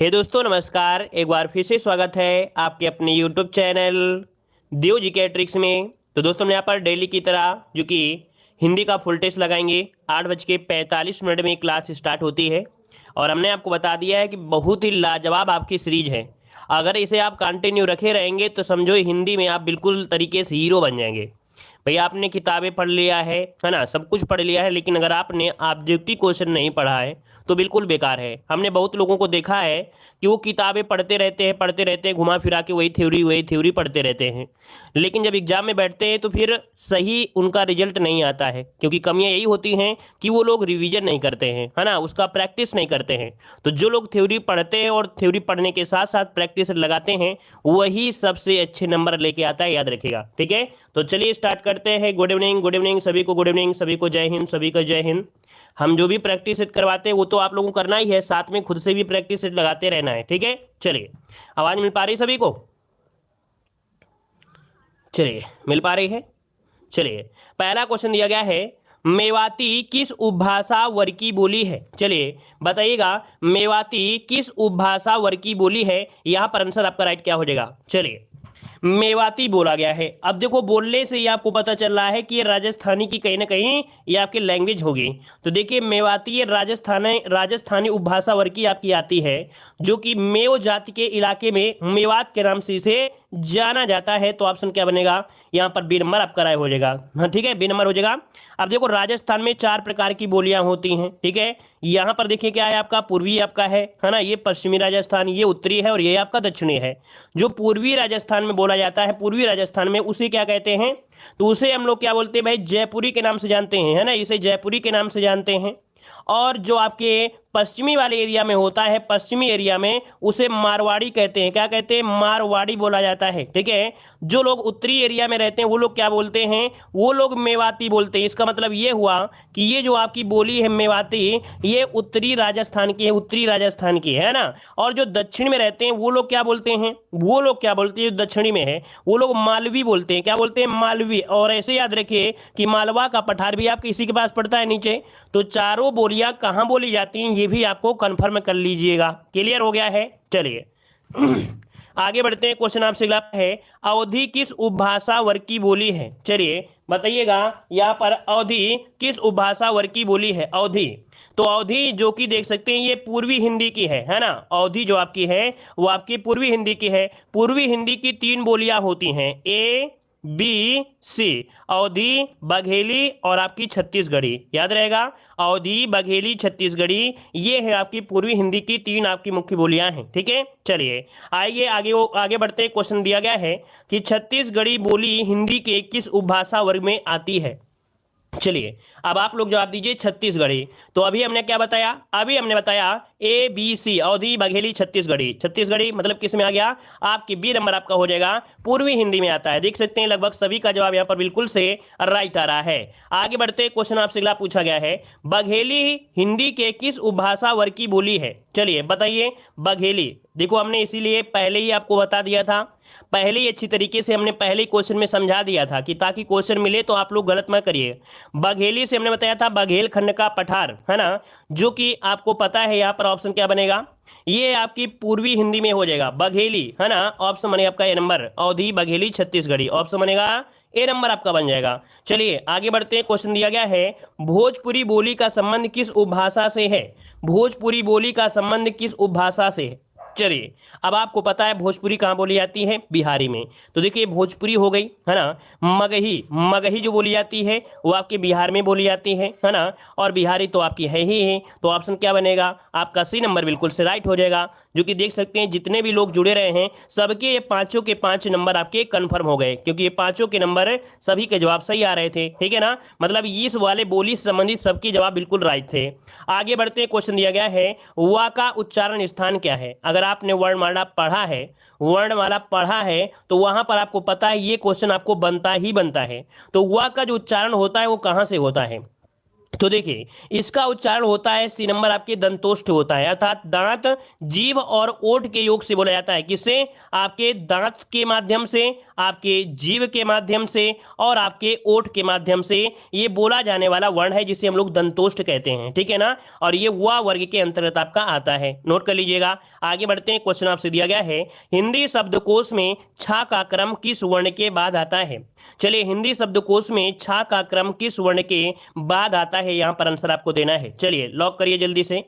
हे दोस्तों नमस्कार। एक बार फिर से स्वागत है आपके अपने यूट्यूब चैनल देव जी के ट्रिक्स में। तो दोस्तों हम यहाँ पर डेली की तरह जो कि हिंदी का फुल टेस्ट लगाएंगे। 8:45 में क्लास स्टार्ट होती है और हमने आपको बता दिया है कि बहुत ही लाजवाब आपकी सीरीज है। अगर इसे आप कंटिन्यू रखे रहेंगे तो समझो हिंदी में आप बिल्कुल तरीके से हीरो बन जाएंगे। भैया आपने किताबें पढ़ लिया है ना, सब कुछ पढ़ लिया है, लेकिन अगर आपने ऑब्जेक्टिव क्वेश्चन नहीं पढ़ा है तो बिल्कुल बेकार है। हमने बहुत लोगों को देखा है कि वो किताबें पढ़ते रहते हैं, घुमा फिरा के वही थ्योरी पढ़ते रहते हैं, लेकिन जब एग्जाम में बैठते हैं तो फिर सही उनका रिजल्ट नहीं आता है, क्योंकि कमियां यही होती हैं कि वो लोग रिवीजन नहीं करते हैं, है ना, उसका प्रैक्टिस नहीं करते हैं। तो जो लोग थ्योरी पढ़ते हैं और थ्योरी पढ़ने के साथ साथ प्रैक्टिस लगाते हैं वही सबसे अच्छे नंबर लेके आता है, याद रखिएगा। ठीक है, तो चलिए स्टार्ट करते हैं। गुड इवनिंग सभी को, गुड इवनिंग सभी को, जय हिंद सभी को, जय हिंद। हम जो भी प्रैक्टिस सेट करवाते हैं वो तो आप लोगों को करना ही है, साथ में खुद से भी प्रैक्टिस सेट लगाते रहना है। ठीक है, चलिए आवाज मिल पा रही सभी को? चलिए मिल पा रही है। चलिए पहला क्वेश्चन दिया गया है, मेवाती किस उपभाषा वर्ग की बोली है? चलिए बताइएगा, मेवाती किस उपभाषा वर्ग की बोली है? यहां पर आंसर आपका राइट क्या हो जाएगा? चलिए मेवाती बोला गया है। अब देखो बोलने से ही आपको पता चल रहा है कि ये राजस्थानी की कहीं ना कहीं ये आपकी लैंग्वेज होगी। तो देखिए मेवाती ये राजस्थानी उपभाषा वर्ग की आपकी आती है, जो कि मेव जाति के इलाके में मेवात के नाम से इसे जाना जाता है। तो ऑप्शन क्या बनेगा यहाँ पर? बी नंबर आपका राय हो जाएगा। हाँ ठीक है, बी नंबर हो जाएगा। अब देखो राजस्थान में 4 प्रकार की बोलियां होती हैं। ठीक है, यहाँ पर देखिए क्या है, आपका पूर्वी आपका है ना, ये पश्चिमी राजस्थान, ये उत्तरी है और ये आपका दक्षिणी है। जो पूर्वी राजस्थान में बोला जाता है, पूर्वी राजस्थान में, उसे क्या कहते हैं? तो उसे हम लोग क्या बोलते हैं भाई? जयपुरी के नाम से जानते हैं, है ना, इसे जयपुरी के नाम से जानते हैं। और जो आपके पश्चिमी वाले एरिया में होता है, पश्चिमी एरिया में, उसे मारवाड़ी कहते हैं। क्या कहते हैं? मारवाड़ी बोला जाता है। ठीक है, जो लोग उत्तरी एरिया में रहते हैं वो लोग क्या बोलते हैं? वो लोग मेवाती बोलते हैं। इसका मतलब ये हुआ कि ये जो आपकी बोली है मेवाती, ये उत्तरी राजस्थान की है, उत्तरी राजस्थान की है ना। और जो दक्षिण में रहते हैं वो लोग क्या बोलते हैं? वो लोग क्या बोलते हैं? जो दक्षिणी में है वो लोग मालवी बोलते हैं। क्या बोलते हैं? मालवी। और ऐसे याद रखिए कि मालवा का पठार भी आप किसी के पास पड़ता है नीचे। तो चारों बोलियां कहां बोली जाती हैं ये भी आपको कंफर्म कर लीजिएगा। क्लियर हो गया है? चलिए आगे बढ़ते हैं। क्वेश्चन आपसे अगला है, अवधी किस उपभाषा वर्ग की बोली है? चलिए बताइएगा, यहां पर अवधी किस उपभाषा वर्ग की बोली है? अवधी, तो अवधी जो कि देख सकते हैं ये पूर्वी हिंदी की है ना। अवधी जो आपकी है वो आपकी पूर्वी हिंदी की है। पूर्वी हिंदी की 3 बोलियां होती हैं, ए बी सी, अवधी, बघेली और आपकी छत्तीसगढ़ी। याद रहेगा, अवधी, बघेली, छत्तीसगढ़ी, ये है आपकी पूर्वी हिंदी की 3 आपकी मुख्य बोलियां हैं। ठीक है, चलिए आइए आगे बढ़ते। क्वेश्चन दिया गया है कि छत्तीसगढ़ी बोली हिंदी के किस उपभाषा वर्ग में आती है? चलिए अब आप लोग जवाब दीजिए छत्तीसगढ़ी। तो अभी हमने क्या बताया? अभी हमने बताया ए बी सी, अवधी, बघेली, छत्तीसगढ़ी। छत्तीसगढ़ी मतलब किस में आ गया? आपकी बी नंबर आपका हो जाएगा, पूर्वी हिंदी में आता है। देख सकते हैं लगभग सभी का जवाब यहाँ पर बिल्कुल से राइट आ रहा है। आगे बढ़ते क्वेश्चन आपसे अगला पूछा गया है, बघेली हिंदी के किस उपभाषा वर्ग की बोली है? चलिए बताइए बघेली। देखो हमने इसीलिए पहले ही आपको बता दिया था, पहले ही अच्छी तरीके से हमने पहले ही क्वेश्चन में समझा दिया था कि ताकि क्वेश्चन मिले तो आप लोग गलत मत करिए। बघेली से हमने बताया था बघेल खंड का पठार, है ना, जो कि आपको पता है। यहाँ पर ऑप्शन क्या बनेगा? ये आपकी पूर्वी हिंदी में हो जाएगा बघेली, है ना। ऑप्शन बनेगा आपका ए नंबर, अवधी, बघेली, छत्तीसगढ़ी। ऑप्शन बनेगा ए नंबर आपका बन जाएगा। चलिए आगे बढ़ते हैं। क्वेश्चन दिया गया है, भोजपुरी बोली का संबंध किस उपभाषा से है? भोजपुरी बोली का संबंध किस उपभाषा से है? चलिए अब आपको पता है भोजपुरी कहाँ बोली जाती है? बिहारी में। तो देखिए भोजपुरी हो गई, है ना। मगही, मगही जो बोली जाती है वो आपके बिहार में बोली जाती है ना। और बिहारी तो आपकी है ही है। तो ऑप्शन क्या बनेगा आपका? सी नंबर बिल्कुल से राइट हो जाएगा। जो कि देख सकते हैं जितने भी लोग जुड़े रहे हैं सबके ये पांचों के 5 नंबर आपके कंफर्म हो गए, क्योंकि ये पांचों के नंबर सभी के जवाब सही आ रहे थे। ठीक है ना, मतलब इस वाले बोली से संबंधित सबके जवाब बिल्कुल राइट थे। आगे बढ़ते क्वेश्चन दिया गया है, वा का उच्चारण स्थान क्या है? अगर आपने वर्णमाला पढ़ा है, वर्णमाला पढ़ा है तो वहां पर आपको पता है ये क्वेश्चन आपको बनता ही बनता है। तो वा का जो उच्चारण होता है वो कहां से होता है? तो देखिए इसका उच्चारण होता है सी नंबर आपके दंतोष्ठ होता है, अर्थात दांत, जीभ और ओठ के योग से बोला जाता है। किससे? आपके दांत के माध्यम से, आपके जीभ के माध्यम से और आपके ओठ के माध्यम से ये बोला जाने वाला वर्ण है जिसे हम लोग दंतोष्ठ कहते हैं, ठीक है ना। और ये हुआ वर्ग के अंतर्गत आपका आता है, नोट कर लीजिएगा। आगे बढ़ते हैं, क्वेश्चन आपसे दिया गया है हिंदी शब्दकोश में छा का क्रम किस वर्ण के बाद आता है। चलिए हिंदी शब्दकोश में छा का क्रम किस वर्ण के बाद आता है, यहां पर आंसर आपको देना है। चलिए लॉक करिए जल्दी से।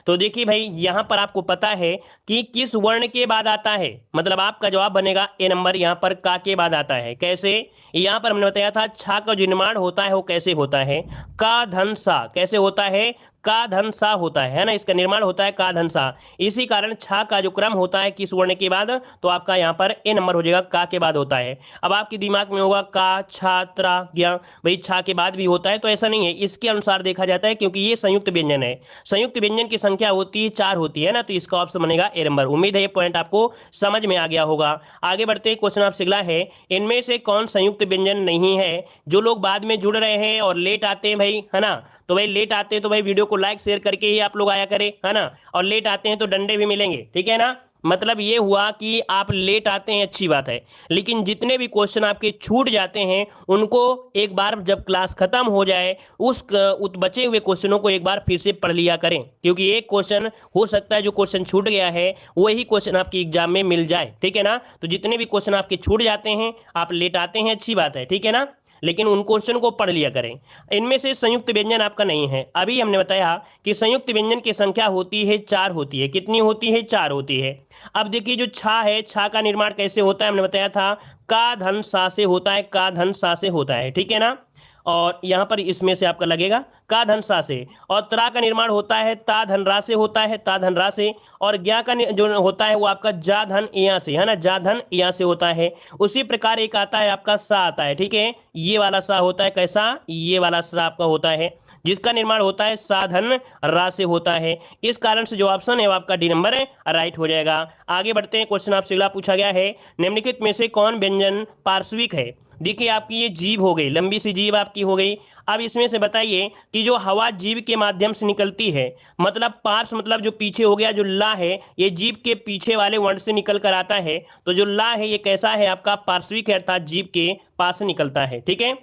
तो देखिए भाई यहां पर आपको पता है कि किस वर्ण के बाद आता है, मतलब आपका जवाब बनेगा ए नंबर, यहां पर का के बाद आता है। कैसे? यहां पर हमने बताया था छा का जो निर्माण होता है वो कैसे होता है, का धन सा। कैसे होता है? का धन सा होता है ना, इसका निर्माण होता है का धन सा। इसी कारण छा का जो क्रम होता है किस वर्ण के बाद, तो आपका यहाँ पर ए नंबर हो जाएगा, का के बाद होता है। अब आपके दिमाग में होगा का छा त्रा ज्ञा, भाई छा के बाद भी होता है, तो ऐसा नहीं है, इसके अनुसार देखा जाता है क्योंकि ये संयुक्त व्यंजन है। संयुक्त व्यंजन की संख्या होती है 4 होती है ना, तो इसका ऑप्शन बनेगा ए नंबर। उम्मीद है ये पॉइंट आपको समझ में आ गया होगा। आगे बढ़ते क्वेश्चन आपसे अगला है इनमें से कौन संयुक्त व्यंजन नहीं है। जो लोग बाद में जुड़ रहे हैं और लेट आते हैं भाई, है ना, तो भाई लेट आते हैं तो भाई वीडियो को लाइक शेयर करके ही आप लोग आया करें, है ना, और लेट आते हैं तो डंडे भी मिलेंगे, ठीक है ना। मतलब ये हुआ कि आप लेट आते हैं अच्छी बात है, लेकिन जितने भी क्वेश्चन आपके छूट जाते हैं उनको एक बार जब क्लास खत्म हो जाए उस बचे हुए क्वेश्चनों को एक बार फिर से पढ़ लिया करें, क्योंकि एक क्वेश्चन हो सकता है जो क्वेश्चन छूट गया है वही क्वेश्चन आपके एग्जाम में मिल जाए, ठीक है ना। तो जितने भी क्वेश्चन आपके छूट जाते हैं, आप लेट आते हैं अच्छी बात है, ठीक है ना, लेकिन उन क्वेश्चन को पढ़ लिया करें। इनमें से संयुक्त व्यंजन आपका नहीं है। अभी हमने बताया कि संयुक्त व्यंजन की संख्या होती है 4 होती है। कितनी होती है? 4 होती है। अब देखिए जो छा है, छा का निर्माण कैसे होता है, हमने बताया था का धन सा से होता है, का धन सा से होता है, ठीक है ना। और यहां पर इसमें से आपका लगेगा का धन सा से, और त्रा का निर्माण होता है ता धन रा से होता है, ता धन रा से, और ज्ञा का जो होता है वो आपका जा धन इया से, है ना, जा धन इया से होता है। उसी प्रकार एक आता है आपका सा आता है, ठीक है, ये वाला सा होता है, कैसा? ये वाला सा आपका होता है, जिसका निर्माण होता है साधन रा से होता है। इस कारण से जो ऑप्शन है वो आपका डी नंबर है, राइट हो जाएगा। आगे बढ़ते हैं, क्वेश्चन आपसे अगला पूछा गया है निम्नलिखित में से कौन व्यंजन पार्श्विक है। देखिए आपकी ये जीभ हो गई, लंबी सी जीभ आपकी हो गई। अब इसमें से बताइए कि जो हवा जीभ के माध्यम से निकलती है, मतलब पार्श्व मतलब जो पीछे हो गया, जो ला है ये जीभ के पीछे वाले वर्ण से निकल कर आता है, तो जो ला है ये कैसा है आपका? पार्श्विक है, अर्थात जीभ के पास से निकलता है, ठीक है।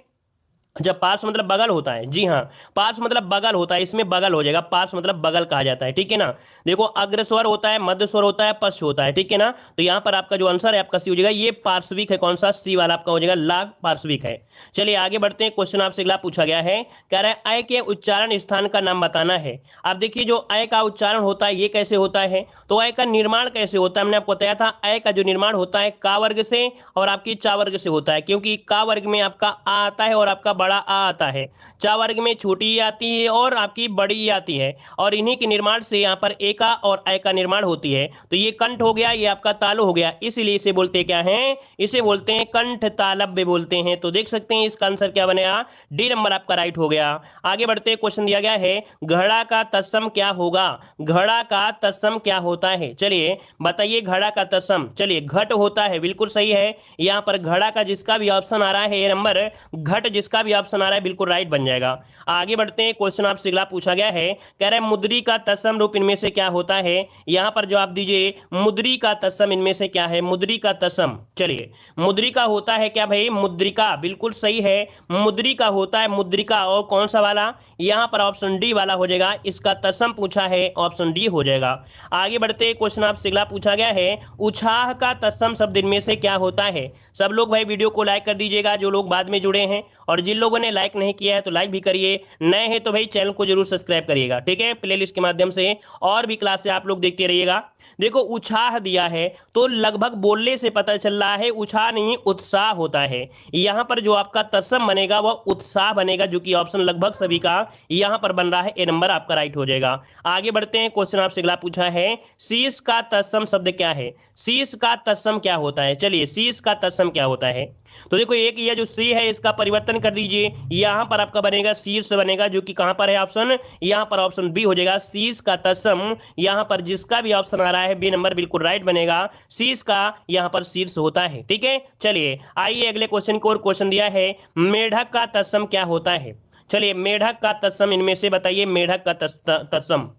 जब पार्श्व मतलब बगल होता है, जी हाँ, पार्श्व मतलब बगल होता है, इसमें बगल हो जाएगा, पार्श्व मतलब बगल कहा जाता है, ठीक है ना। देखो अग्रस्वर होता है, मध्य स्वर होता है, पश्च होता है, ठीक है ना। तो यहाँ पर आपका जो आंसर है आपका सी हो जाएगा, ये पार्श्विक है, कौन सा? सी वाला आपका हो जाएगा, ला पार्श्विक है। चलिए आगे बढ़ते हैं, क्वेश्चन आपसे अगला पूछा गया है, कह रहा है अय के उच्चारण स्थान का नाम बताना है। आप देखिए जो अय का उच्चारण होता है ये कैसे होता है, तो अय का निर्माण कैसे होता है, हमने आपको बताया था अय का जो निर्माण होता है का वर्ग से और आपकी चा वर्ग से होता है, क्योंकि का वर्ग में आपका आ आता है और आपका बड़ा आ आता है, चा वर्ग में छोटी आती है और आपकी बड़ी आती है, और इन्हीं के निर्माण से यहाँ पर ए का और अय का निर्माण होती है। तो ये कंठ हो गया, ये आपका तालु हो गया, इसलिए इसे बोलते क्या हैं? इसे बोलते हैं कंठ तालव्य बोलते हैं। तो देख सकते हैं इसका आंसर क्या बनेगा, डी नंबर आपका राइट हो गया। आगे बढ़ते क्वेश्चन दिया गया है घड़ा का तत्सम क्या होगा। घड़ा का तत्सम क्या होता है, चलिए बताइए घड़ा का तत्सम। चलिए घट होता है, बिल्कुल सही है। यहाँ पर घड़ा का जिसका भी ऑप्शन आ रहा है ये नंबर, घट जिसका भी ऑप्शन आ रहा है बिल्कुल राइट बन जाएगा। आगे बढ़ते हैं, क्वेश्चन आपसे अगला पूछा गया है, कह रहे हैं मुद्री का तत्सम रूप इनमें से क्या होता है। यहां पर जवाब दीजिए मुद्री का तत्सम इनमें से क्या है। मुद्री का तत्सम, चलिए मुद्री का होता है क्या भाई? मुद्रिका, बिल्कुल सही है, मुद्री का होता है मुद्रिका। और कौन सा वाला? यहां पर ऑप्शन डी वाला हो जाएगा, इसका तत्सम पूछा है, ऑप्शन डी हो जाएगा। आगे बढ़ते हैं, क्वेश्चन आपसे अगला पूछा गया है उछाह का तत्सम शब्द इनमें से क्या होता है। सब लोग भाई वीडियो को लाइक कर दीजिएगा, जो लोग बाद में जुड़े हैं, और जिन लोगों ने लाइक नहीं किया है तो लाइक भी करिए, नए हैं तो भाई चैनल को जरूर सब्सक्राइब करिएगा, ठीक है, प्लेलिस्ट के माध्यम से और भी क्लास से आप लोग देखते रहिएगा। देखो उछाह दिया है तो लगभग बोलने से पता चल रहा है उत्साह नहीं उत्साह होता है। यहां पर जो आपका तत्सम बनेगा वह उत्साह बनेगा, जो कि ऑप्शन लगभग सभी का यहां पर बन रहा है, ए नंबर आपका राइट हो जाएगा। आगे बढ़ते हैं, क्वेश्चन आपसे अगला पूछा है शीश का तत्सम शब्द क्या है। शीश का तत्सम क्या होता है, चलिए शीश का तत्सम क्या होता है। तो देखो एक यह जो सी है इसका परिवर्तन कर दीजिए, यहां पर आपका बनेगा शीर्ष बनेगा, जो कि कहां पर है ऑप्शन, यहां पर ऑप्शन बी हो जाएगा। शीश का तत्सम यहां पर जिसका भी ऑप्शन आ रहा है बी नंबर बिल्कुल राइट बनेगा, शीश का यहां पर शीर्ष होता है, ठीक है। चलिए आइए अगले क्वेश्चन को, और क्वेश्चन दिया है मेढक का तत्सम क्या होता है। चलिए मेढक का तत्सम इनमें से बताइए, मेढक का तत्सम।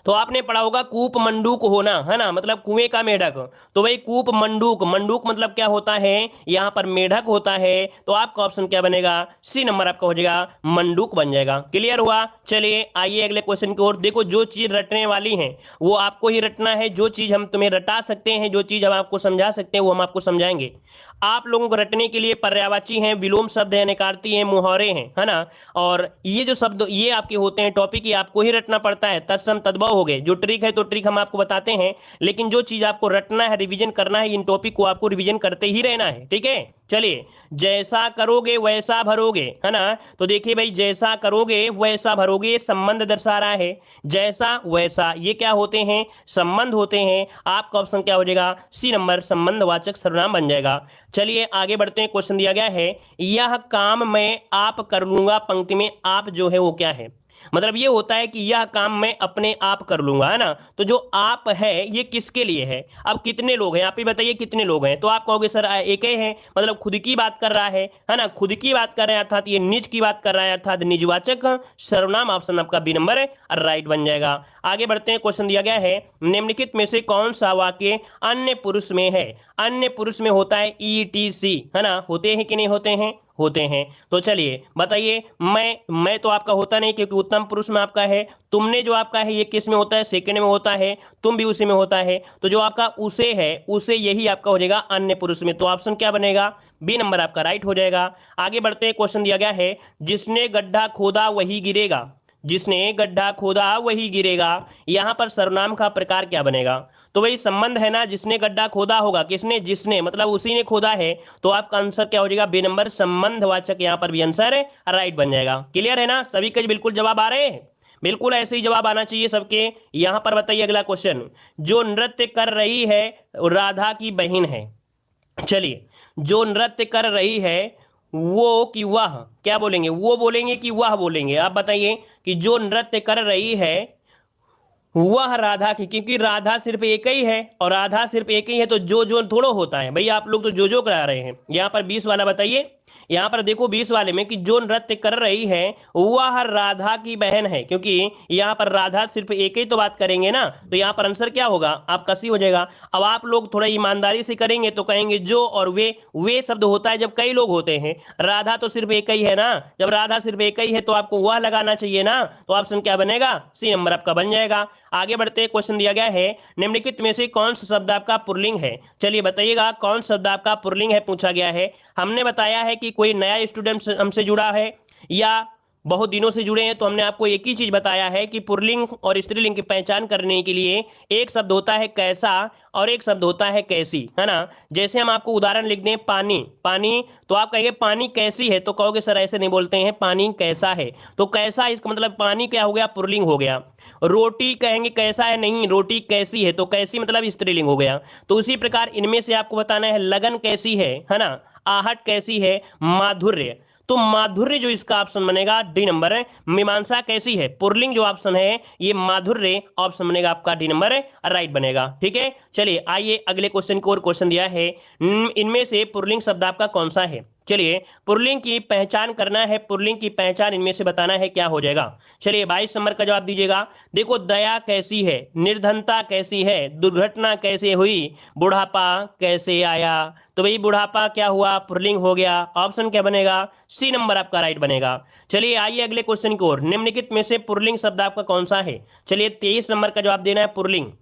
तो आपने पढ़ा होगा कूप मंडूक होना, है ना, मतलब कुएं का मेढक। तो भाई कूप मंडूक, मंडूक मतलब क्या होता है, यहां पर मेढक होता है। तो आपका ऑप्शन क्या बनेगा, सी नंबर आपका हो जाएगा, मंडूक बन जाएगा। क्लियर हुआ। चलिए आइए अगले क्वेश्चन की ओर। देखो जो चीज रटने वाली है वो आपको ही रटना है, जो चीज हम तुम्हें रटा सकते हैं, जो चीज हम आपको समझा सकते हैं वो हम आपको समझाएंगे। आप लोगों को रटने के लिए पर्यायवाची हैं, विलोम शब्द है, नकारती हैं, मुहावरे हैं, है ना। और ये जो शब्द ये आपके होते हैं टॉपिक, ये आपको ही रटना पड़ता है। तत्सम तद्भव हो गए, जो ट्रिक है तो ट्रिक हम आपको बताते हैं, लेकिन जो चीज आपको रटना है, रिवीजन करना है, इन टॉपिक को आपको रिवीजन करते ही रहना है, ठीक है। चलिए जैसा करोगे वैसा भरोगे, है ना। तो देखिए भाई जैसा करोगे वैसा भरोगे, संबंध दर्शा रहा है। जैसा वैसा ये क्या होते हैं, संबंध होते हैं। आपका ऑप्शन क्या हो जाएगा, सी नंबर, संबंधवाचक सर्वनाम बन जाएगा। चलिए आगे बढ़ते हैं। क्वेश्चन दिया गया है, यह काम मैं आप कर लूंगा, पंक्ति में आप जो है वो क्या है, मतलब ये होता है कि यह काम मैं अपने आप कर लूंगा, है ना। तो जो आप है ये किसके लिए है, अब कितने लोग हैं आप ही बताइए, कितने लोग हैं। तो आप कहोगे सर एक ही है, मतलब खुद की बात कर रहा है ना, खुद की बात कर रहे हैं, अर्थात ये निज की बात कर रहा है, अर्थात निजवाचक सर्वनाम। ऑप्शन आपका बी नंबर है, राइट बन जाएगा। आगे बढ़ते हैं। क्वेश्चन दिया गया है, निम्नलिखित में से कौन सा वाक्य अन्य पुरुष में है। अन्य पुरुष में होता है ETC, है ना, होते हैं कि नहीं होते हैं, होते हैं। तो चलिए बताइए, मैं तो आपका होता नहीं क्योंकि उत्तम पुरुष में आपका है। तुमने जो आपका है ये किस में होता है, सेकंड में होता है। तुम भी उसी में होता है। तो जो आपका उसे है, उसे यही आपका हो जाएगा अन्य पुरुष में। तो ऑप्शन क्या बनेगा, बी नंबर आपका राइट हो जाएगा। आगे बढ़ते हैं। क्वेश्चन दिया गया है, जिसने गड्ढा खोदा वही गिरेगा। जिसने गड्ढा खोदा वही गिरेगा, यहां पर सर्वनाम का प्रकार क्या बनेगा। तो वही संबंध है ना, जिसने गड्ढा खोदा होगा, किसने, जिसने, मतलब उसी ने खोदा है। तो आपका आंसर क्या हो जाएगा, बी नंबर, संबंधवाचक यहां पर भी आंसर है, राइट बन जाएगा। क्लियर है ना, सभी के बिल्कुल जवाब आ रहे हैं, बिल्कुल ऐसे ही जवाब आना चाहिए सबके। यहां पर बताइए अगला क्वेश्चन, जो नृत्य कर रही है राधा की बहन है। चलिए जो नृत्य कर रही है वो कि वह, क्या बोलेंगे, वो बोलेंगे कि वह बोलेंगे, आप बताइए। कि जो नृत्य कर रही है वह राधा की, क्योंकि राधा सिर्फ एक ही है और राधा सिर्फ एक ही है, तो जो थोड़ो होता है भैया, आप लोग तो जो करा रहे हैं। यहां पर 20 वाला बताइए, यहां पर देखो 20 वाले में कि जो नृत्य कर रही है वह राधा की बहन है, क्योंकि यहां पर राधा सिर्फ एक ही तो बात करेंगे ना। तो यहां पर आंसर क्या होगा, आपका सी हो जाएगा। अब आप लोग थोड़ा ईमानदारी से करेंगे तो कहेंगे जो और वे शब्द होता है जब कई लोग होते हैं, राधा तो सिर्फ एक ही है ना। जब राधा सिर्फ एक ही है तो आपको वह लगाना चाहिए ना। तो ऑप्शन क्या बनेगा, सी नंबर आपका बन जाएगा। आगे बढ़ते हैं। क्वेश्चन दिया गया है, निम्नलिखित में से कौन सा शब्द आपका पुल्लिंग है। चलिए बताइएगा कौन शब्द आपका पुल्लिंग है, पूछा गया है। हमने बताया है कि कोई नया स्टूडेंट हमसे जुड़ा है या बहुत दिनों से जुड़े हैं, तो हमने आपको एक ही चीज बताया है कि पुल्लिंग और स्त्रीलिंग की पहचान करने के लिए एक शब्द होता है कैसा और एक शब्द होता है कैसी, है ना। जैसे हम आपको उदाहरण लिख दें, पानी, पानी, तो आप कहेंगे पानी कैसी है, तो कहोगे सर ऐसे नहीं बोलते हैं, पानी कैसा है। तो कैसा इसका मतलब पानी क्या हो गया, पुल्लिंग हो गया। रोटी कहेंगे कैसा है, नहीं, रोटी कैसी है, तो कैसी मतलब स्त्रीलिंग हो गया। तो उसी प्रकार इनमें से आपको बताना है लगन कैसी है ना, आहट कैसी है, माधुर्य। तो माधुर्य जो इसका ऑप्शन बनेगा डी नंबर है। मीमांसा कैसी है, पुल्लिंग जो ऑप्शन है ये माधुर्य, ऑप्शन बनेगा आपका डी नंबर है, राइट बनेगा। ठीक है, चलिए आइए अगले क्वेश्चन को और क्वेश्चन दिया है, इनमें से पुल्लिंग शब्द आपका कौन सा है। चलिए पुल्लिंग की पहचान करना है, पुल्लिंग की पहचान इनमें से बताना है, क्या हो जाएगा। चलिए 22 नंबर का जवाब दीजिएगा। देखो दया कैसी है, निर्धनता कैसी है, दुर्घटना कैसे हुई, बुढ़ापा कैसे आया। तो भाई बुढ़ापा क्या हुआ, पुल्लिंग हो गया। ऑप्शन क्या बनेगा, सी नंबर आपका राइट बनेगा। चलिए आइए अगले क्वेश्चन की ओर, निम्नलिखित में से पुल्लिंग शब्द आपका कौन सा है। चलिए 23 नंबर का जवाब देना है, पुल्लिंग।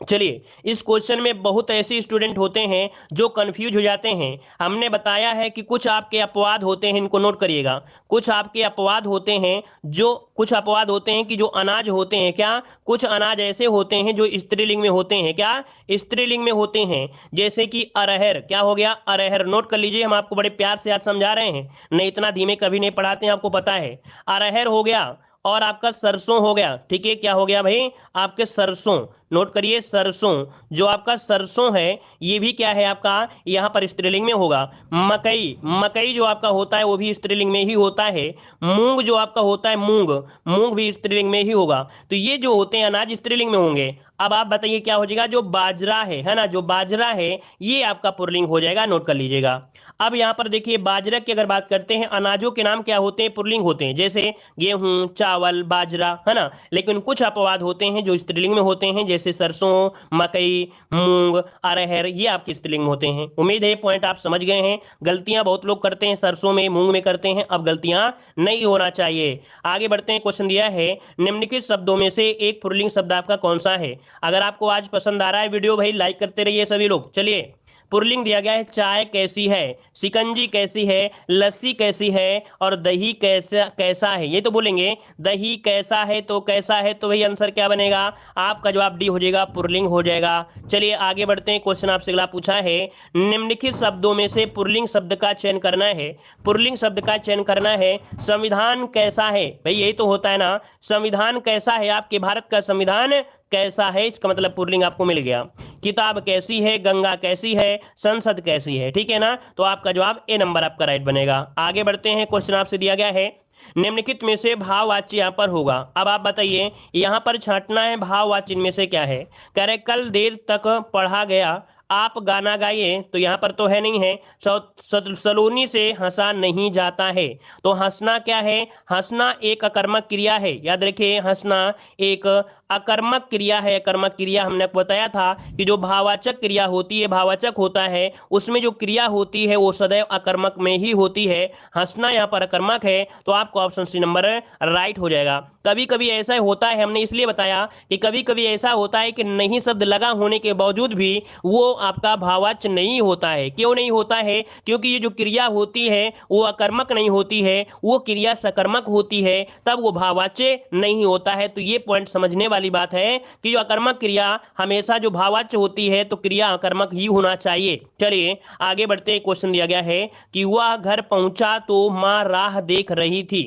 चलिए इस क्वेश्चन में बहुत ऐसे स्टूडेंट होते हैं जो कंफ्यूज हो जाते हैं। हमने बताया है कि कुछ आपके अपवाद होते हैं, इनको नोट करिएगा। कुछ आपके अपवाद होते हैं, जो कुछ अपवाद होते हैं कि जो अनाज होते हैं, क्या, कुछ अनाज ऐसे होते हैं जो स्त्रीलिंग में होते हैं, क्या, स्त्रीलिंग में होते हैं। जैसे कि अरहर, क्या हो गया, अरहर। नोट कर लीजिए, हम आपको बड़े प्यार से आज समझा रहे हैं, नहीं इतना धीमे कभी नहीं पढ़ाते हैं, आपको पता है। अरहर हो गया, और आपका सरसों हो गया। ठीक है, क्या हो गया भाई, आपके सरसों, नोट करिए सरसों, जो आपका सरसों है ये भी क्या है आपका, यहाँ पर स्त्रीलिंग में होगा। मकई, मकई जो आपका होता है वो भी स्त्रीलिंग में ही होता है। मूंग जो आपका होता है, मूंग, मूंग भी स्त्रीलिंग में ही होगा। तो ये जो होते हैं अनाज स्त्रीलिंग में होंगे। अब आप बताइए क्या हो जाएगा, जो बाजरा है ना, जो बाजरा है ये आपका पुल्लिंग हो जाएगा, नोट कर लीजिएगा। अब यहाँ पर देखिए बाजरा की अगर बात करते हैं, अनाजों के नाम क्या होते हैं, पुल्लिंग होते हैं, जैसे गेहूं, चावल, बाजरा, है ना। लेकिन कुछ अपवाद होते हैं जो स्त्रीलिंग में होते हैं, जैसे सरसों, मकई, मूंग, अरहर, ये आपके स्त्रीलिंग में होते हैं। उम्मीद है पॉइंट आप समझ गए हैं। गलतियां बहुत लोग करते हैं, सरसों में, मूंग में करते हैं, अब गलतियां नहीं होना चाहिए। आगे बढ़ते हैं, क्वेश्चन दिया है निम्नलिखित शब्दों में से एक पुल्लिंग शब्द आपका कौन सा है। अगर आपको आज पसंद आ रहा है वीडियो भाई लाइक करते रहिए सभी लोग। चलिए, पुल्लिंग दिया गया है, चाय कैसी है, शिकंजी कैसी है, लस्सी कैसी है, और दही कैसा कैसा है। ये तो बोलेंगे दही कैसा है, तो कैसा है, तो भाई आंसर क्या बनेगा, आपका जवाब डी हो जाएगा, पुल्लिंग हो जाएगा। चलिए आगे बढ़ते हैं, क्वेश्चन आपसे अगला पूछा है निम्नलिखित शब्दों में से पुल्लिंग शब्द का चयन करना है। पुल्लिंग शब्द का चयन करना है। संविधान कैसा है, भाई यही तो होता है ना, संविधान कैसा है, आपके भारत का संविधान कैसा है, इसका मतलब पुल्लिंग आपको मिल गया। किताब कैसी है, गंगा कैसी है, संसद कैसी है, ठीक है ना। तो आपका जवाब ए नंबर आपका राइट बनेगा। आगे बढ़ते हैं, क्वेश्चन आपसे दिया गया है निम्नलिखित में से भाववाच्य यहां पर होगा। अब आप बताइए यहां पर छांटना है भाववाच्य में से क्या है। कह रहे कल देर तक पढ़ा गया, आप गाना गाइए, तो यहां पर तो है नहीं है। सलोनी से हंसा नहीं जाता है, तो हंसना क्या है, हंसना एक अकर्मक क्रिया है। याद रखिए हंसना एक अकर्मक क्रिया है। अकर्मक क्रिया हमने आपको बताया था कि जो भाववाचक क्रिया होती है, भाववाचक होता है, उसमें जो क्रिया होती है वो सदैव अकर्मक में ही होती है। हंसना यहाँ पर अकर्मक है, तो आपको ऑप्शन सी नंबर राइट हो जाएगा। कभी कभी ऐसा होता है, हमने इसलिए बताया कि कभी कभी ऐसा होता है कि नहीं शब्द लगा होने के बावजूद भी वो आपका भाववाच्य नहीं होता है। क्यों नहीं होता है, क्योंकि ये जो क्रिया होती है वो अकर्मक नहीं होती है, वो क्रिया सकर्मक होती है, तब वो भाववाच्य नहीं होता है। तो ये पॉइंट समझने वाली बात है कि जो अकर्मक क्रिया हमेशा जो भाववाच्य होती है तो क्रिया अकर्मक ही होना चाहिए। चलिए आगे बढ़ते हैं, क्वेश्चन दिया गया है कि वह घर पहुंचा तो मां राह देख रही थी।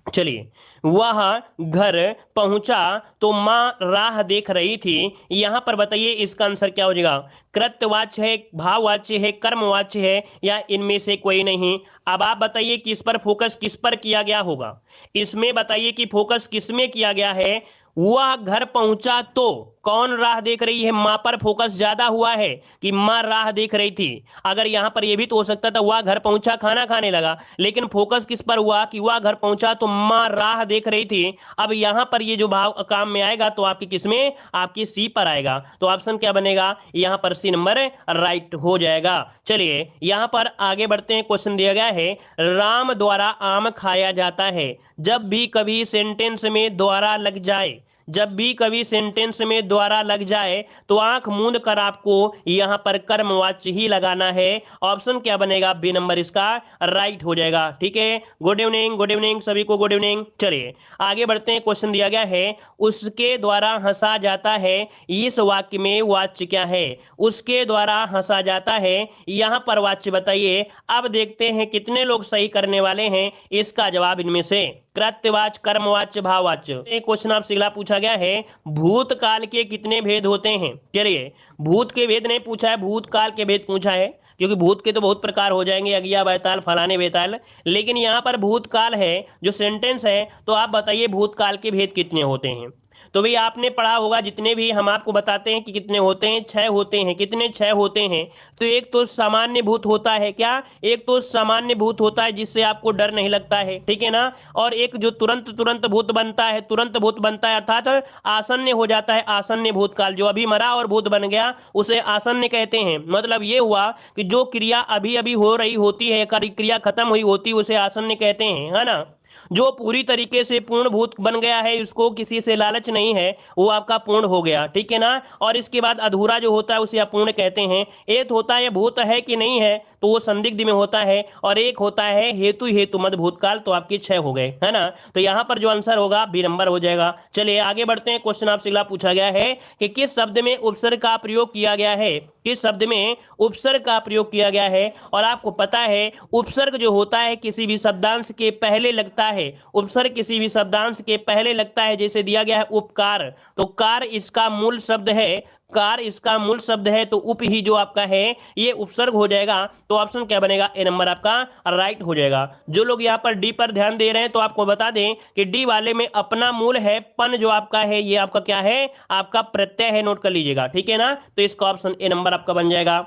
चलिए, वह घर पहुंचा तो मां राह देख रही थी, यहां पर बताइए इसका आंसर क्या हो जाएगा। कृत्यवाच्य है, भाववाच्य है, कर्मवाच्य है, या इनमें से कोई नहीं। अब आप बताइए कि इस पर फोकस किस पर किया गया होगा, इसमें बताइए कि फोकस किस में किया गया है। वह घर पहुंचा तो कौन राह देख रही है, मां पर फोकस ज्यादा हुआ है कि मां राह देख रही थी। अगर यहां पर यह भी तो हो सकता था वह घर पहुंचा खाना खाने लगा, लेकिन फोकस किस पर हुआ कि वह घर पहुंचा तो मां राह देख रही थी। अब यहां पर ये जो भाव काम में आएगा तो आपकी किस में, आपकी सी पर आएगा। तो ऑप्शन क्या बनेगा, यहां पर सी नंबर राइट हो जाएगा। चलिए यहां पर आगे बढ़ते हैं, क्वेश्चन दिया गया है राम द्वारा आम खाया जाता है। जब भी कभी सेंटेंस में द्वारा लग जाए, जब भी कभी सेंटेंस में द्वारा लग जाए तो आंख मूंद कर आपको यहां पर कर्मवाच्य ही लगाना है। ऑप्शन क्या बनेगा, बी नंबर इसका राइट हो जाएगा। ठीक है, गुड इवनिंग, गुड इवनिंग सभी को, गुड इवनिंग। चलिए आगे बढ़ते हैं, क्वेश्चन दिया गया है उसके द्वारा हंसा जाता है, इस वाक्य में वाच्य क्या है। उसके द्वारा हंसा जाता है, यहां पर वाच्य बताइए। अब देखते हैं कितने लोग सही करने वाले हैं। इसका जवाब इनमें से कृत्यवाच्य, कर्मवाच्य, भाववाच्य। एक क्वेश्चन आपसे अगला पूछा गया है भूतकाल के कितने भेद होते हैं। चलिए, भूत के भेद नहीं पूछा है, भूतकाल के भेद पूछा है, क्योंकि भूत के तो बहुत प्रकार हो जाएंगे, अगिया बैताल फलाने बेताल, लेकिन यहां पर भूतकाल है जो सेंटेंस है। तो आप बताइए भूतकाल के भेद कितने होते हैं। तो भाई आपने पढ़ा होगा, जितने भी हम आपको बताते हैं कि कितने होते हैं, 6 होते हैं। कितने, 6 होते हैं। तो एक तो सामान्य भूत होता है, क्या, एक तो सामान्य भूत होता है जिससे आपको डर नहीं लगता है, ठीक है ना। और एक जो तुरंत तुरंत भूत बनता है, तुरंत भूत बनता है अर्थात आसन्न हो जाता है, आसन्न भूतकाल। जो अभी मरा और भूत बन गया उसे आसन्न कहते हैं। मतलब ये हुआ कि जो क्रिया अभी अभी हो रही होती है, क्रिया खत्म हुई होती है, उसे आसन्न कहते हैं, है ना। जो पूरी तरीके से पूर्ण भूत बन गया है, उसको किसी से लालच नहीं है, वो आपका पूर्ण हो गया, ठीक है ना। और इसके बाद अधूरा जो होता है उसे अपूर्ण कहते हैं। एक होता है भूत है कि नहीं है, तो वो संदिग्ध में होता है, और एक होता है हेतु हेतु मद भूतकाल। तो आपके 6 हो गए, है ना। तो यहां पर जो आंसर होगा बी नंबर हो जाएगा। चलिए आगे बढ़ते हैं, क्वेश्चन आपसे अगला पूछा गया है कि किस शब्द में उपसर्ग का प्रयोग किया गया है। किस शब्द में उपसर्ग का प्रयोग किया गया है। और आपको पता है उपसर्ग जो होता है किसी भी शब्दांश के पहले लगता है। उपसर्ग किसी भी शब्दांश के पहले लगता है, जैसे दिया गया है उपकार, तो कार इसका मूल शब्द है, कार इसका मूल शब्द है, तो उप ही जो आपका है ये उपसर्ग हो जाएगा। तो ऑप्शन क्या बनेगा, ए नंबर आपका राइट हो जाएगा। जो लोग यहाँ पर डी पर ध्यान दे रहे हैं तो आपको बता दें कि डी वाले में अपना मूल है, पन जो आपका है ये आपका क्या है, आपका प्रत्यय है, नोट कर लीजिएगा, ठीक है ना। तो इसका ऑप्शन ए नंबर आपका बन जाएगा।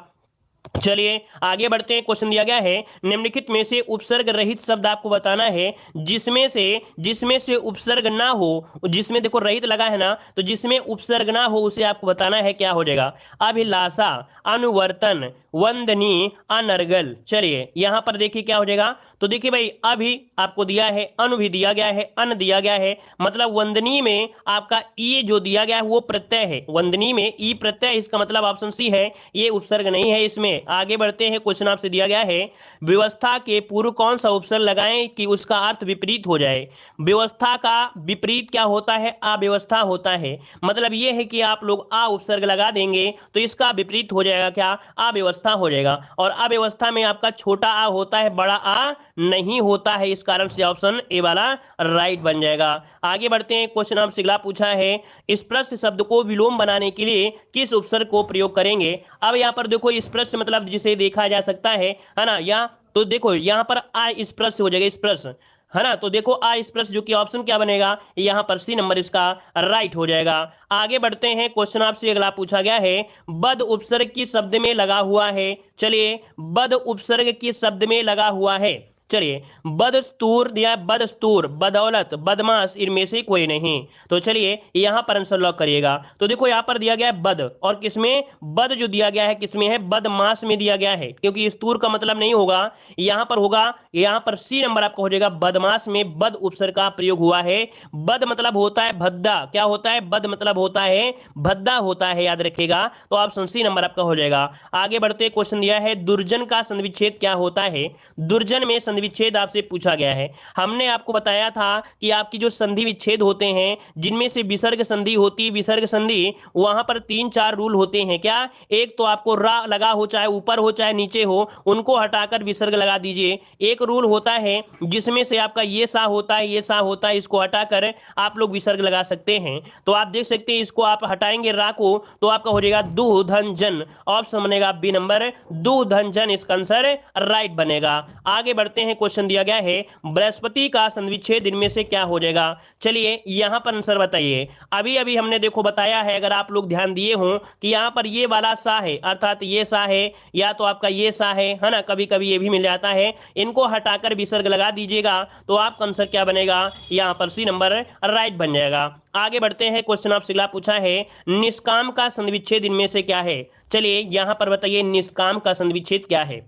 चलिए आगे बढ़ते हैं। क्वेश्चन दिया गया है निम्नलिखित में से उपसर्ग रहित शब्द आपको बताना है जिसमें से उपसर्ग ना हो, जिसमें देखो रहित लगा है ना, तो जिसमें उपसर्ग ना हो उसे आपको बताना है, क्या हो जाएगा, अभिलाषा, अनुवर्तन, वंदनी, अनर्गल। चलिए यहां पर देखिए क्या हो जाएगा, तो देखिए भाई अभी आपको दिया है, अनु भी दिया गया है, अन दिया गया है, मतलब वंदनी में आपका ई जो दिया गया है वो प्रत्यय है, वंदनी में ई प्रत्यय, इसका मतलब ऑप्शन सी है, ये उपसर्ग नहीं है इसमें। आगे बढ़ते हैं। क्वेश्चन आपसे दिया गया है व्यवस्था के पूर्व कौन सा उपसर्ग लगाएं कि उसका अर्थ विपरीत हो जाए। व्यवस्था का विपरीत क्या होता है, अव्यवस्था होता है, मतलब ये है कि आप लोग आ उपसर्ग लगा देंगे तो इसका विपरीत हो जाएगा क्या, अव्यवस्था हो जाएगा। और अव्यवस्था में आपका छोटा आ होता है, बड़ा आ नहीं होता है, इस कारण से ऑप्शन ए वाला राइट बन जाएगा। आगे बढ़ते हैं। क्वेश्चन आपसे अगला पूछा है इस प्रश्न शब्द को विलोम बनाने के लिए किस उपसर्ग को प्रयोग करेंगे। अब यहाँ पर देखो इस प्रश्न मतलब जिसे देखा जा सकता है ना, या तो देखो यहाँ पर आ इस प्रश्न हो जाएगा, इस प्रश्न है ना, तो देखो आ इस प्रश्न जो कि ऑप्शन क्या बनेगा, यहाँ पर सी नंबर इसका राइट हो जाएगा। आगे बढ़ते हैं। क्वेश्चन आपसे अगला पूछा गया है बद उपसर्ग किस शब्द में लगा हुआ है। चलिए बद उपसर्ग किस शब्द में लगा हुआ है, चलिए बदस्तूर दिया, बदस्तूर, बदौलत, बदमाश, इनमें से कोई नहीं। तो चलिए यहां पर आंसर लॉक करिएगा। तो देखो यहां पर दिया गया है बद, और किसमें, बद जो दिया गया है किसमें है, बदमाश में दिया गया है, क्योंकि स्तूर का मतलब नहीं होगा, यहां पर होगा, यहां पर सी नंबर आपका हो जाएगा, बदमाश में बद उपसर्ग का प्रयोग हुआ है। बद मतलब होता है भद्दा, क्या होता है, बद मतलब होता है भद्दा होता है, याद रखिएगा। तो ऑप्शन सी नंबर आपका हो जाएगा। आगे बढ़ते। क्वेश्चन दिया है दुर्जन का संधिविच्छेद क्या होता है। दुर्जन में विच्छेद आपसे पूछा गया है। हमने आपको बताया था कि आपकी जो संधि विच्छेद होते हैं जिनमें से विसर्ग संधि होती है, विसर्ग संधि, वहां पर 3-4 रूल होते हैं। क्या, एक तो आपको रा लगा हो, चाहे ऊपर हो चाहे नीचे हो, उनको हटाकर विसर्ग लगा दीजिए। एक रूल होता है जिसमें से आपका ये सा होता है, ये सा होता है, इसको हटाकर आप लोग विसर्ग लगा सकते हैं। तो आप देख सकते हैं इसको आप हटाएंगे रा को, तो आपका हो जाएगा दु धन जन, ऑप्शन बनेगा बी नंबर, दु धन जन, इसका आंसर राइट बनेगा। आगे बढ़ते हैं। क्वेश्चन दिया गया है बृहस्पति का संधिविच्छेद इनमें से क्या हो जाएगा। चलिए यहां पर आंसर बताइए। अभी अभी हमने देखो बताया है, अगर आप लोग ध्यान दिए हो कि यहां पर ये वाला सा है, अर्थात ये सा है, या तो आपका ये सा है ना, कभी कभी ये भी मिल जाता है, इनको हटाकर विसर्ग लगा दीजिएगा तो आपका आंसर क्या बनेगा, यहां पर सी नंबर राइट बन जाएगा। आगे बढ़ते हैं। क्वेश्चन आपसे अगला पूछा है निष्काम का संधिविच्छेद इनमें से क्या है। चलिए यहां पर बताइए निष्काम का संधिविच्छेद क्या है।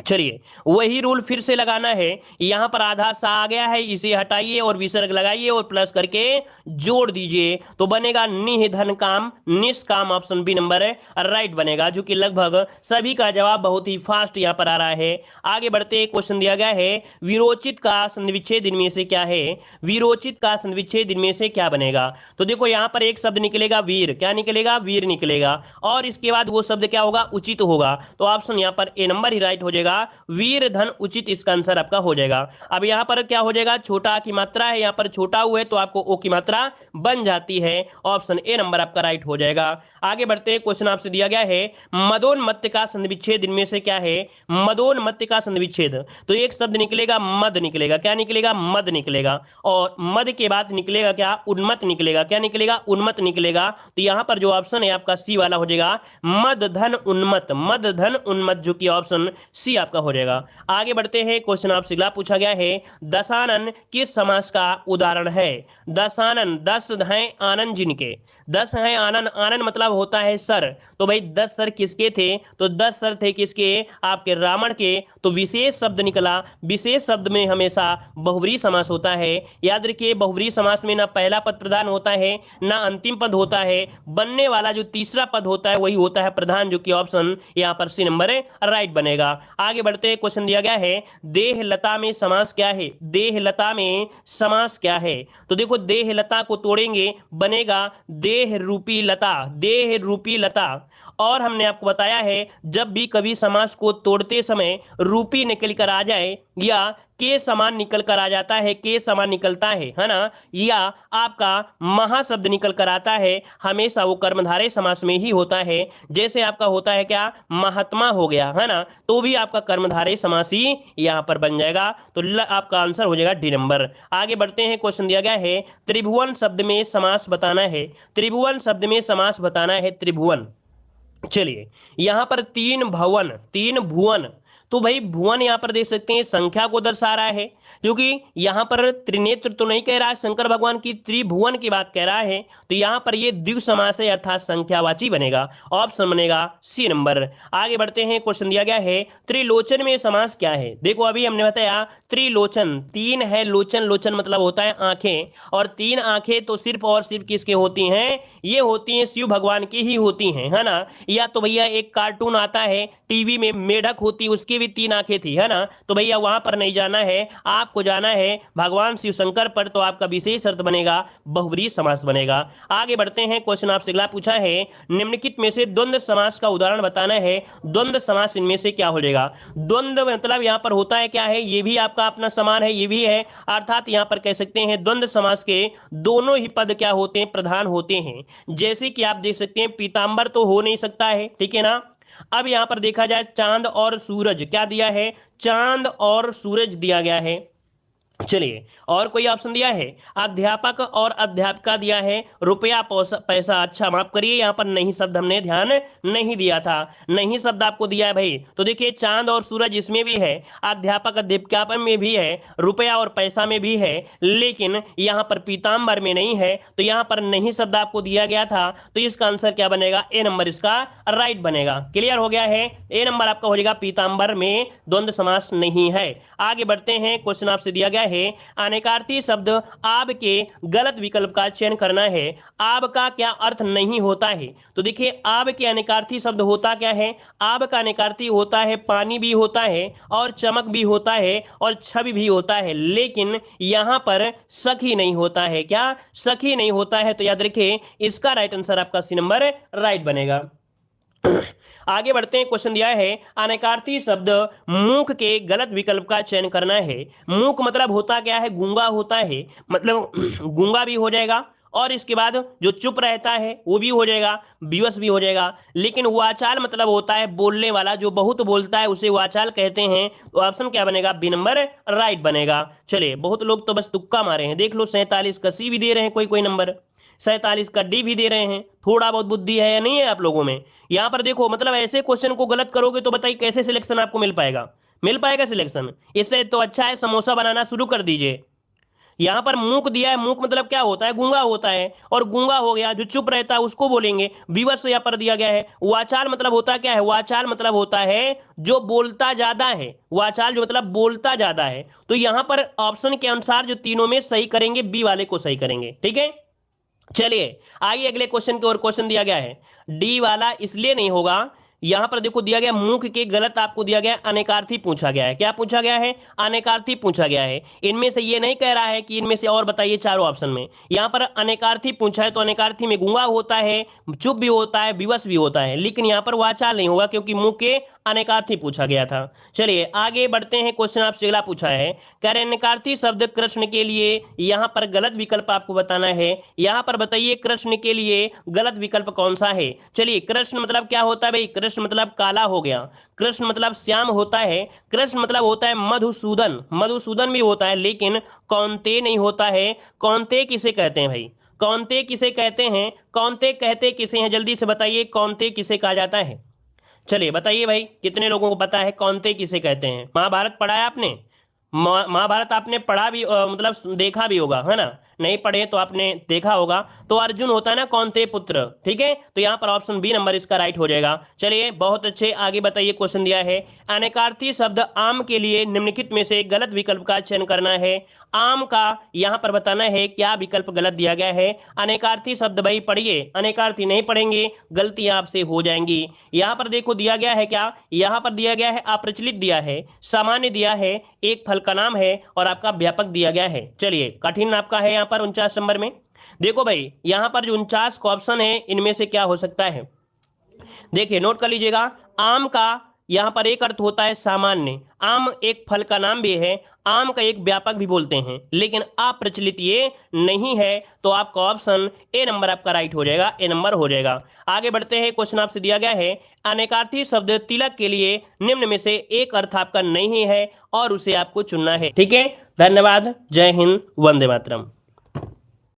चलिए वही रूल फिर से लगाना है, यहां पर आधा सा आ गया है, इसे हटाइए और विसर्ग लगाइए और प्लस करके जोड़ दीजिए तो बनेगा निधन काम, निष्काम, ऑप्शन बी नंबर राइट बनेगा, जो कि लगभग सभी का जवाब बहुत ही फास्ट यहां पर आ रहा है। आगे बढ़ते। क्वेश्चन दिया गया है विरोचित का संधिविच्छेद इनमें से क्या है। विरोचित का संधिविच्छेद इनमें से क्या बनेगा। तो देखो यहां पर एक शब्द निकलेगा वीर, क्या निकलेगा, वीर निकलेगा, और इसके बाद वो शब्द क्या होगा, उचित होगा, तो ऑप्शन यहां पर ए नंबर ही राइट हो जाएगा, वीर धन उचित, इसका आंसर आपका हो जाएगा। अब यहां पर क्या हो जाएगा, छोटा की मात्रा है, यहां पर छोटा हुआ है तो आपको ओ की मात्रा बन जाती है, ऑप्शन ए नंबर आपका राइट हो जाएगा। आगे बढ़ते हैं। क्वेश्चन आपसे दिया गया है मदोन्मत्त का संधिविच्छेद इनमें से क्या है। मदोन्मत्त का संधिविच्छेद, तो एक शब्द निकलेगा मद निकलेगा, क्या निकलेगा, मद निकलेगा, और मद के बाद निकलेगा क्या, उन्मत्त निकलेगा, क्या निकलेगा, उन्मत्त निकलेगा। तो यहां पर जो ऑप्शन है आपका सी वाला हो जाएगा, मद धन उन्मत्त, मद धन उन्मत्त, जो कि ऑप्शन सी आपका हो जाएगा। आगे बढ़ते हैं। क्वेश्चन आपसे अगला पूछा गया है दशानन किस समास का उदाहरण है। दशानन, 10 हैं आनंद जिनके, 10 हैं आनंद, आनंद मतलब होता है सर, तो भाई 10 सर किसके थे, तो 10 सर थे किसके, आपके रावण के, तो विशेष शब्द निकला, विशेष शब्द में हमेशा बहुव्रीहि समास होता है। याद रखिए बहुव्रीहि समास में ना पहला पद प्रधान होता है ना अंतिम पद होता है, बनने वाला जो तीसरा पद होता है वही होता है प्रधान, जो कि ऑप्शन यहां पर सी नंबर राइट बनेगा। आगे बढ़ते हैं। क्वेश्चन दिया गया है देहलता में समास क्या है। देहलता में समास क्या है, तो देखो देहलता को तोड़ेंगे बनेगा देह रूपी लता, देह रूपी लता, और हमने आपको बताया है जब भी कभी समास को तोड़ते समय रूपी निकल कर आ जाए या के समान निकल कर आ जाता है, के समान निकलता है ना, या आपका महाशब्द निकल कर आता है, हमेशा वो कर्मधारय समास में ही होता है। जैसे आपका होता है क्या, महात्मा हो गया है ना, तो भी आपका कर्मधारय समास ही यहां पर बन जाएगा। तो आपका आंसर हो जाएगा डी नंबर। आगे बढ़ते हैं, क्वेश्चन दिया गया है त्रिभुवन शब्द में समास बताना है। त्रिभुवन शब्द में समास बताना है, त्रिभुवन। चलिए यहां पर तीन भवन, तीन भुवन, तो भाई भुवन यहां पर देख सकते हैं संख्या को दर्शा रहा है, क्योंकि यहां पर त्रिनेत्र तो नहीं कह रहा है, शंकर भगवान की त्रिभुवन की बात कह रहा है, तो यहां पर ये द्विगु समास है अर्थात संख्यावाची बनेगा। ऑप्शन बनेगा सी नंबर। आगे बढ़ते हैं, क्वेश्चन दिया गया है त्रिलोचन में समास क्या है। देखो अभी हमने बताया त्रिलोचन, तीन है लोचन, लोचन मतलब होता है आंखें, और तीन आंखें तो सिर्फ और सिर्फ किसके होती हैं, ये होती हैं शिव भगवान की ही होती हैं, है ना। या तो भैया एक कार्टून आता है टीवी में, मेढक होती, उसकी भी तीन आंखें थी, है ना, तो भैया वहां पर नहीं जाना है, आपको जाना है भगवान शिव शंकर पर, तो आपका विशेष अर्थ बनेगा बहुव्रीहि समास बनेगा। आगे बढ़ते हैं, क्वेश्चन आपसे अगला पूछा है निम्नलिखित में से द्वंद्व समास का उदाहरण बताना है। द्वंद्व समास इनमें से क्या हो जाएगा। द्वंद्व मतलब यहां पर होता है क्या है, ये भी आपका अपना समान है, ये भी है, अर्थात यहां पर कह सकते हैं द्वंद्व समास के दोनों ही पद क्या होते हैं, प्रधान होते हैं। जैसे कि आप देख सकते हैं पीतांबर तो हो नहीं सकता है, ठीक है ना। अब यहां पर देखा जाए चांद और सूरज, क्या दिया है, चांद और सूरज दिया गया है। चलिए और कोई ऑप्शन दिया है, अध्यापक और अध्यापिका दिया है, रुपया पैसा, अच्छा माफ करिए यहां पर नहीं शब्द हमने ध्यान नहीं दिया था, नहीं शब्द आपको दिया है भाई। तो देखिए चांद और सूरज इसमें भी है, अध्यापक अध्यापिका में भी है, रुपया और पैसा में भी है, लेकिन यहां पर पीतांबर में नहीं है, तो यहां पर नहीं शब्द आपको दिया गया था, तो इसका आंसर क्या बनेगा, ए नंबर इसका राइट बनेगा। क्लियर हो गया है, ए नंबर आपका हो जाएगा, पीतांबर में द्वंद्व समास नहीं है। आगे बढ़ते हैं, क्वेश्चन आपसे दिया गया है अनेकार्थी शब्द आब के गलत विकल्प का चयन करना है। आब का क्या अर्थ नहीं होता है, तो देखिए आब के अनेकार्थी शब्द होता क्या है, आब का अनेकार्थी होता है पानी भी होता है, और चमक भी होता है, और छवि भी होता है, लेकिन यहां पर सखी नहीं होता है। क्या सखी नहीं होता है, तो याद रखिए इसका राइट आंसर आपका सी नंबर राइट बनेगा। आगे बढ़ते हैं, क्वेश्चन दिया है अनेकार्थी शब्द मूक के गलत विकल्प का चयन करना है। मूक मतलब होता क्या है, गूंगा होता है, मतलब गूंगा भी हो जाएगा, और इसके बाद जो चुप रहता है वो भी हो जाएगा, विवश भी हो जाएगा। लेकिन वाचाल मतलब होता है बोलने वाला, जो बहुत बोलता है उसे वाचाल कहते हैं। तो ऑप्शन क्या बनेगा, बी नंबर राइट बनेगा। चलिए बहुत लोग तो बस तुक्का मारे हैं, देख लो 47 का सी भी दे रहे हैं, कोई कोई नंबर 47 का डी भी दे रहे हैं। थोड़ा बहुत बुद्धि है या नहीं है आप लोगों में। यहां पर देखो मतलब ऐसे क्वेश्चन को गलत करोगे तो बताइए कैसे सिलेक्शन आपको मिल पाएगा, मिल पाएगा सिलेक्शन। इससे तो अच्छा है समोसा बनाना शुरू कर दीजिए। यहां पर मूक दिया है, मूक मतलब क्या होता है, गूंगा होता है, और गूंगा हो गया जो चुप रहता है उसको बोलेंगे। विवश यहां पर दिया गया है। वाचाल मतलब होता क्या है, वाचाल मतलब होता है जो बोलता ज्यादा है, वाचाल जो मतलब बोलता ज्यादा है। तो यहां पर ऑप्शन के अनुसार जो तीनों में सही करेंगे, बी वाले को सही करेंगे, ठीक है। चलिए आइए अगले क्वेश्चन की ओर। क्वेश्चन दिया गया है डी वाला इसलिए नहीं होगा, यहां पर देखो दिया गया मुख के गलत आपको दिया गया, अनेकार्थी पूछा गया है। क्या पूछा गया है, अनेकार्थी पूछा गया है। इनमें से ये नहीं कह रहा है कि इनमें से और बताइए चारों ऑप्शन में। यहां पर अनेकार्थी पूछा है, तो अनेकार्थी में गूंगा होता है, चुप भी होता है, विवश भी होता है, लेकिन यहां पर वाचाल नहीं होगा क्योंकि मुख के अनेकार्थी पूछा गया था। चलिए आगे बढ़ते हैं, क्वेश्चन आपसे अगला पूछा है कह रहे अनेकार्थी शब्द कृष्ण के लिए यहां पर गलत विकल्प आपको बताना है। यहां पर बताइए कृष्ण के लिए गलत विकल्प कौन सा है। चलिए कृष्ण मतलब क्या होता है भाई, कृष्ण मतलब काला हो गया, कृष्ण मतलब श्याम होता है, कृष्ण मतलब होता है मधुसूदन, मधुसूदन भी होता है, लेकिन कौन्तेय नहीं होता है। कौन्तेय किसे कहते हैं भाई, कौन्तेय किसे कहते हैं, कौन्तेय कहते किसे हैं, जल्दी से बताइए कौन्तेय किसे कहा जाता है। चलिए बताइए भाई कितने लोगों को पता है कौन्तेय किसे कहते हैं। महाभारत पढ़ा है आपने, महाभारत आपने पढ़ा भी मतलब देखा भी होगा, है ना। नहीं पढ़े तो आपने देखा होगा। तो अर्जुन होता है ना कौन्तेय पुत्र, ठीक है। तो यहां पर ऑप्शन बी नंबर इसका राइट हो जाएगा। चलिए बहुत अच्छे, आगे बताइए। क्वेश्चन दिया है अनेकार्थी शब्द आम के लिए निम्नलिखित में से गलत विकल्प का चयन करना है। आम का यहां पर बताना है क्या विकल्प गलत दिया गया है। अनेकार्थी शब्द भाई पढ़िए, अनेकार्थी नहीं पढ़ेंगे गलतियां आपसे हो जाएंगी। यहां पर देखो दिया गया है क्या, यहां पर दिया गया है अप्रचलित दिया है, सामान्य दिया है, एक फल का नाम है, और आपका व्यापक दिया गया है। चलिए कठिन आपका है यहां पर 49 नंबर में। देखो भाई यहां पर जो 49 का ऑप्शन है इनमें से क्या हो सकता है, देखिए नोट कर लीजिएगा। आम का यहाँ पर एक अर्थ होता है सामान्य। आम एक फल का नाम भी है, आम का एक व्यापक भी बोलते हैं, लेकिन अप्रचलित ये नहीं है। तो आपका ऑप्शन ए नंबर आपका राइट हो जाएगा, ए नंबर हो जाएगा। आगे बढ़ते हैं, क्वेश्चन आपसे दिया गया है अनेकार्थी शब्द तिलक के लिए निम्न में से एक अर्थ आपका नहीं है और उसे आपको चुनना है। ठीक है, धन्यवाद, जय हिंद, वंदे मातरम।